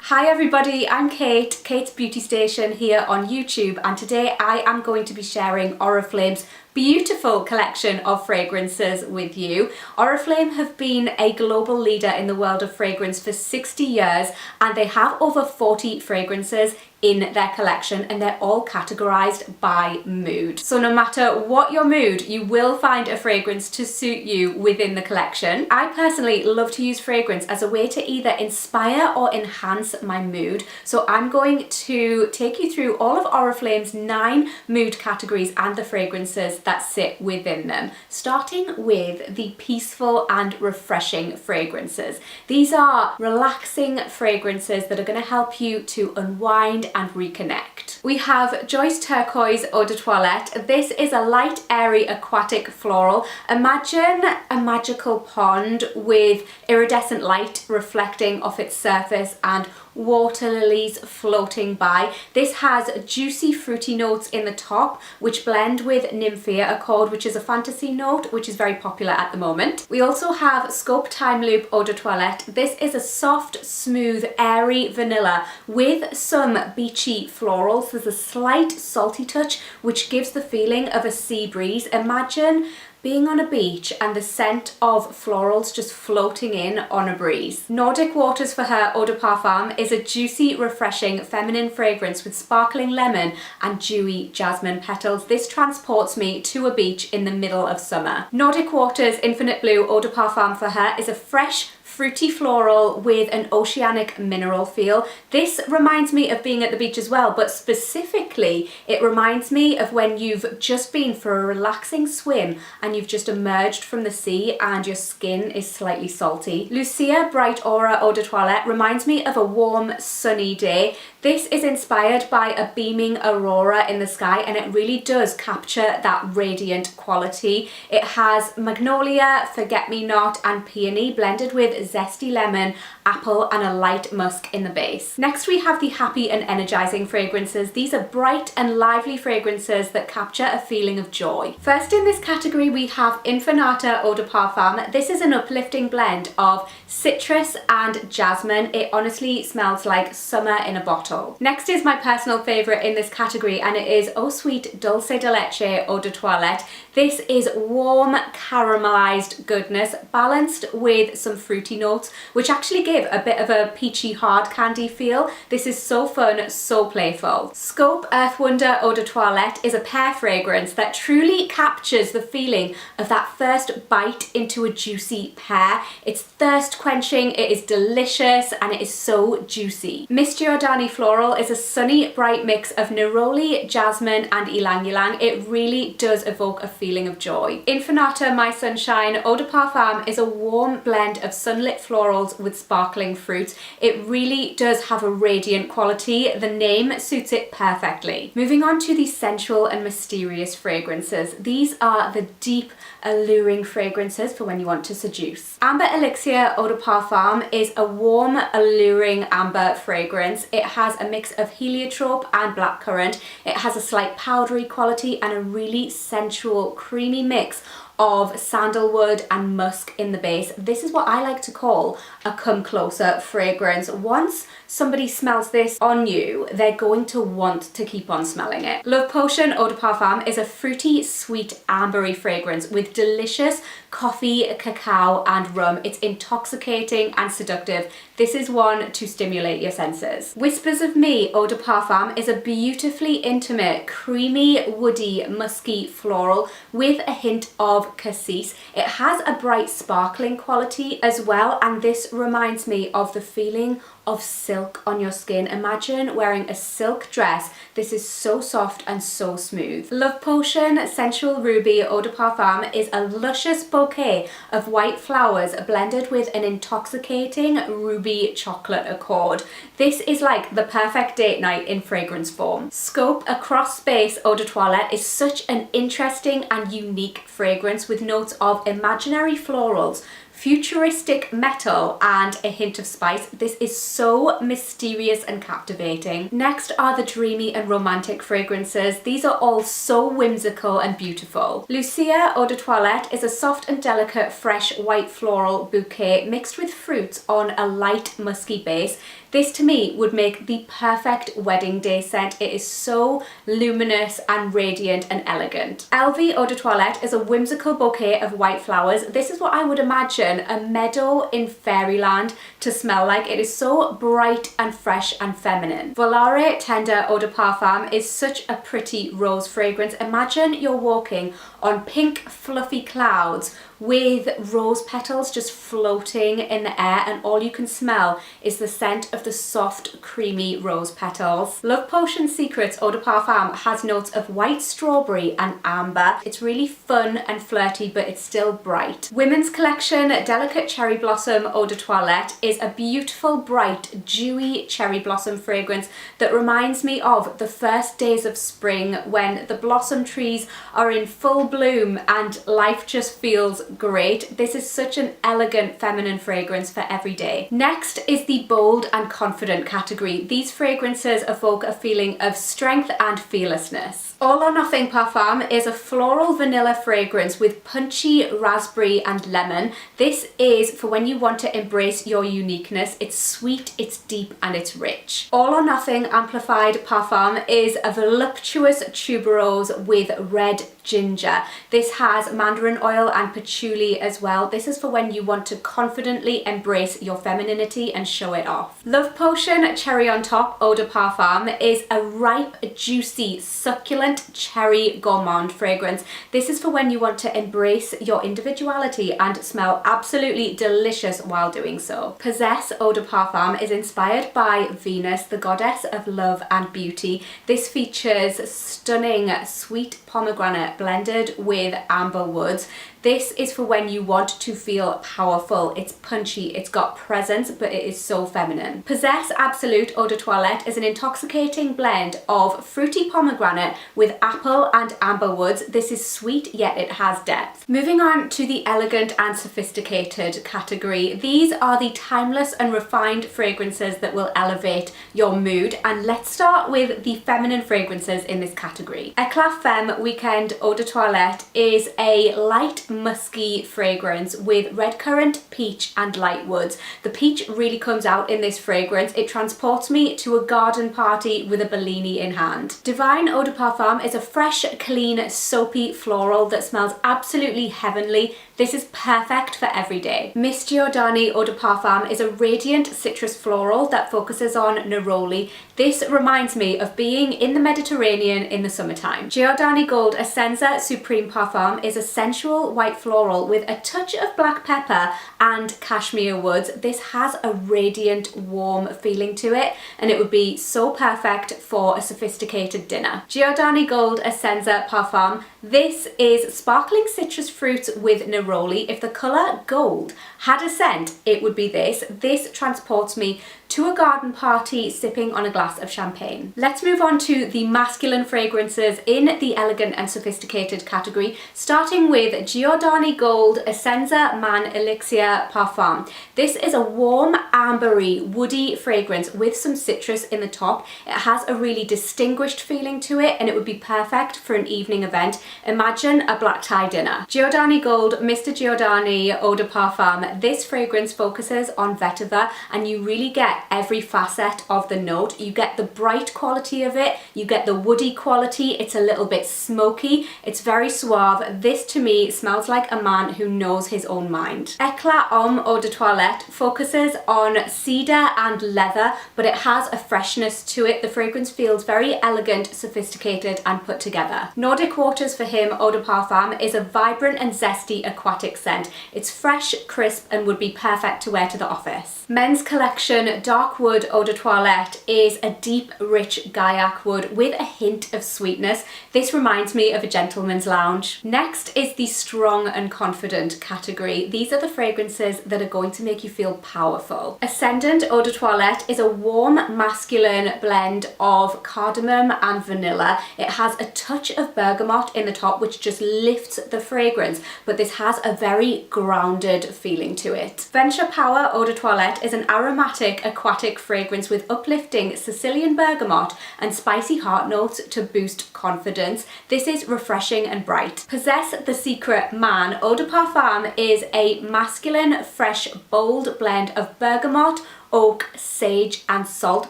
Hi everybody, I'm Kate, Kate's Beauty Station here on YouTube, and today I am going to be sharing Oriflame's beautiful collection of fragrances with you. Oriflame have been a global leader in the world of fragrance for 60 years and they have over 40 fragrances in their collection, and they're all categorized by mood. So no matter what your mood, you will find a fragrance to suit you within the collection. I personally love to use fragrance as a way to either inspire or enhance my mood. So I'm going to take you through all of Oriflame's 9 mood categories and the fragrances that sit within them, starting with the peaceful and refreshing fragrances. These are relaxing fragrances that are going to help you to unwind and reconnect. We have Joyce Turquoise Eau de Toilette. This is a light, airy, aquatic floral. Imagine a magical pond with iridescent light reflecting off its surface and water lilies floating by. This has juicy fruity notes in the top which blend with Nymphea Accord, which is a fantasy note which is very popular at the moment. We also have Scope Time Loop Eau de Toilette. This is a soft, smooth, airy vanilla with some beachy florals. There's a slight salty touch which gives the feeling of a sea breeze. Imagine being on a beach and the scent of florals just floating in on a breeze. Nordic Waters for Her Eau de Parfum is a juicy, refreshing, feminine fragrance with sparkling lemon and dewy jasmine petals. This transports me to a beach in the middle of summer. Nordic Waters Infinite Blue Eau de Parfum for Her is a fresh, fruity floral with an oceanic mineral feel. This reminds me of being at the beach as well, but specifically it reminds me of when you've just been for a relaxing swim and you've just emerged from the sea and your skin is slightly salty. Lucia Bright Aura Eau de Toilette reminds me of a warm, sunny day. This is inspired by a beaming aurora in the sky and it really does capture that radiant quality. It has magnolia, forget-me-not and peony blended with zesty lemon, apple and a light musk in the base. Next we have the happy and energizing fragrances. These are bright and lively fragrances that capture a feeling of joy. First in this category we have Infinata Eau de Parfum. This is an uplifting blend of citrus and jasmine. It honestly smells like summer in a bottle. Next is my personal favorite in this category and it is Oh Sweet Dulce de Leche Eau de Toilette. This is warm caramelized goodness balanced with some fruity notes which actually give a bit of a peachy hard candy feel. This is so fun, so playful. Scope Earth Wonder Eau de Toilette is a pear fragrance that truly captures the feeling of that first bite into a juicy pear. It's thirst quenching, it is delicious and it is so juicy. Miss Giordani Floral is a sunny bright mix of neroli, jasmine and ylang ylang. It really does evoke a feeling of joy. Infinata My Sunshine Eau de Parfum is a warm blend of sunlit florals with sparkling fruit. It really does have a radiant quality. The name suits it perfectly. Moving on to the sensual and mysterious fragrances. These are the deep, alluring fragrances for when you want to seduce. Amber Elixir Eau de Parfum is a warm, alluring amber fragrance. It has a mix of heliotrope and blackcurrant. It has a slight powdery quality and a really sensual, creamy mix of sandalwood and musk in the base. This is what I like to call a come closer fragrance. Once somebody smells this on you, they're going to want to keep on smelling it. Love Potion Eau de Parfum is a fruity, sweet, ambery fragrance with delicious coffee, cacao and rum. It's intoxicating and seductive. This is one to stimulate your senses. Whispers of Me Eau de Parfum is a beautifully intimate, creamy, woody, musky floral with a hint of cassis. It has a bright sparkling quality as well, and this reminds me of the feeling of silk on your skin. Imagine wearing a silk dress. This is so soft and so smooth. Love Potion Sensual Ruby Eau de Parfum is a luscious bouquet of white flowers blended with an intoxicating ruby chocolate accord. This is like the perfect date night in fragrance form. Scope Across Space Eau de Toilette is such an interesting and unique fragrance with notes of imaginary florals, futuristic metal and a hint of spice. This is so mysterious and captivating. Next are the dreamy and romantic fragrances. These are all so whimsical and beautiful. Lucia Eau de Toilette is a soft and delicate fresh white floral bouquet mixed with fruits on a light musky base. This to me would make the perfect wedding day scent. It is so luminous and radiant and elegant. LV Eau de Toilette is a whimsical bouquet of white flowers. This is what I would imagine a meadow in fairyland to smell like. It is so bright and fresh and feminine. Volare Tender Eau de Parfum is such a pretty rose fragrance. Imagine you're walking on pink fluffy clouds with rose petals just floating in the air, and all you can smell is the scent of the soft creamy rose petals. Love Potion Secrets Eau de Parfum has notes of white strawberry and amber. It's really fun and flirty, but it's still bright. Women's Collection Delicate Cherry Blossom Eau de Toilette is a beautiful, bright, dewy cherry blossom fragrance that reminds me of the first days of spring when the blossom trees are in full bloom and life just feels great. This is such an elegant feminine fragrance for every day. Next is the bold and confident category. These fragrances evoke a feeling of strength and fearlessness. All or Nothing Parfum is a floral vanilla fragrance with punchy raspberry and lemon. This is for when you want to embrace your uniqueness. It's sweet, it's deep, and it's rich. All or Nothing Amplified Parfum is a voluptuous tuberose with red ginger. This has mandarin oil and patchouli as well. This is for when you want to confidently embrace your femininity and show it off. Love Potion Cherry on Top Eau de Parfum is a ripe, juicy, succulent cherry gourmand fragrance. This is for when you want to embrace your individuality and smell absolutely delicious while doing so. Possess Eau de Parfum is inspired by Venus, the goddess of love and beauty. This features stunning sweet pomegranate blended with amber woods. This is for when you want to feel powerful. It's punchy, it's got presence, but it is so feminine. Possess Absolute Eau de Toilette is an intoxicating blend of fruity pomegranate with apple and amber woods. This is sweet, yet it has depth. Moving on to the elegant and sophisticated category. These are the timeless and refined fragrances that will elevate your mood. And let's start with the feminine fragrances in this category. Eclat Femme Weekend Eau de Toilette is a light musky fragrance with red currant, peach and light woods. The peach really comes out in this fragrance. It transports me to a garden party with a Bellini in hand. Divine Eau de Parfum is a fresh, clean, soapy floral that smells absolutely heavenly. This is perfect for every day. Miss Giordani Eau de Parfum is a radiant citrus floral that focuses on neroli. This reminds me of being in the Mediterranean in the summertime. Giordani Gold Essenza Supreme Parfum is a sensual white floral with a touch of black pepper and cashmere woods. This has a radiant, warm feeling to it, and it would be so perfect for a sophisticated dinner. Giordani Gold Essenza Parfum. This is sparkling citrus fruits with neroli. If the colour gold had a scent, it would be this. This transports me to a garden party sipping on a glass of champagne. Let's move on to the masculine fragrances in the elegant and sophisticated category, starting with Giordani Gold Essenza Man Elixir Parfum. This is a warm, ambery, woody fragrance with some citrus in the top. It has a really distinguished feeling to it, and it would be perfect for an evening event. Imagine a black tie dinner. Giordani Gold Mr. Giordani Eau de Parfum. This fragrance focuses on vetiver, and you really get every facet of the note. You get the bright quality of it, you get the woody quality, it's a little bit smoky, it's very suave. This to me smells like a man who knows his own mind. Eclat Homme Eau de Toilette focuses on cedar and leather, but it has a freshness to it. The fragrance feels very elegant, sophisticated and put together. Nordic Waters for him Eau de Parfum is a vibrant and zesty aquatic scent. It's fresh, crisp and would be perfect to wear to the office. Men's Collection Dark Wood Eau de Toilette is a deep, rich Gaiac wood with a hint of sweetness. This reminds me of a gentleman's lounge. Next is the strong and confident category. These are the fragrances that are going to make you feel powerful. Ascendant Eau de Toilette is a warm, masculine blend of cardamom and vanilla. It has a touch of bergamot in the top, which just lifts the fragrance, but this has a very grounded feeling to it. Venture Power Eau de Toilette is an aromatic aquatic fragrance with uplifting Sicilian bergamot and spicy heart notes to boost confidence. This is refreshing and bright. Possess the Secret Man Eau de Parfum is a masculine, fresh, bold blend of bergamot, oak, sage and salt.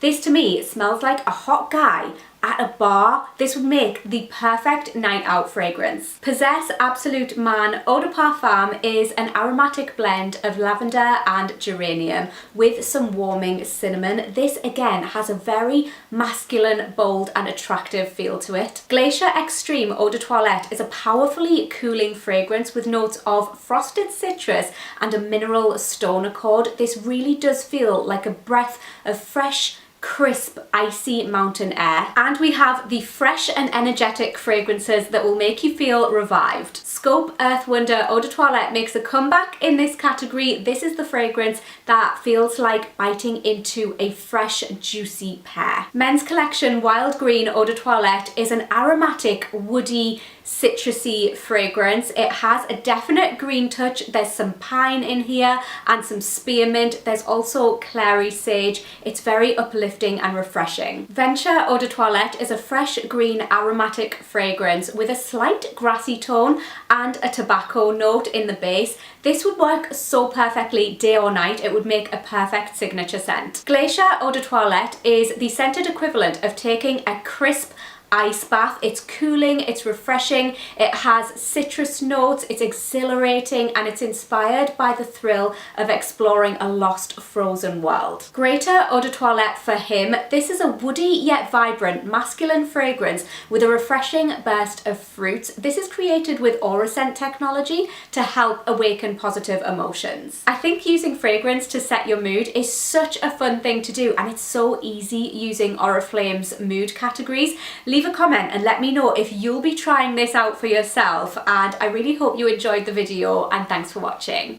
This to me smells like a hot guy at a bar. This would make the perfect night out fragrance. Possess Absolute Man Eau de Parfum is an aromatic blend of lavender and geranium with some warming cinnamon. This again has a very masculine, bold and attractive feel to it. Glacier Extreme Eau de Toilette is a powerfully cooling fragrance with notes of frosted citrus and a mineral stone accord. This really does feel like a breath of fresh, crisp, icy mountain air. And we have the fresh and energetic fragrances that will make you feel revived. Scope Earth Wonder Eau de Toilette makes a comeback in this category. This is the fragrance that feels like biting into a fresh, juicy pear. Men's Collection Wild Green Eau de Toilette is an aromatic, woody, citrusy fragrance. It has a definite green touch. There's some pine in here and some spearmint. There's also clary sage. It's very uplifting and refreshing. Venture Eau de Toilette is a fresh green aromatic fragrance with a slight grassy tone and a tobacco note in the base. This would work so perfectly day or night. It would make a perfect signature scent. Glacier Eau de Toilette is the scented equivalent of taking a crisp ice bath. It's cooling, it's refreshing, it has citrus notes, it's exhilarating and it's inspired by the thrill of exploring a lost frozen world. Greater Eau de Toilette for him. This is a woody yet vibrant masculine fragrance with a refreshing burst of fruits. This is created with aura scent technology to help awaken positive emotions. I think using fragrance to set your mood is such a fun thing to do, and it's so easy using Oriflame's mood categories. Leave a comment and let me know if you'll be trying this out for yourself, and I really hope you enjoyed the video, and thanks for watching.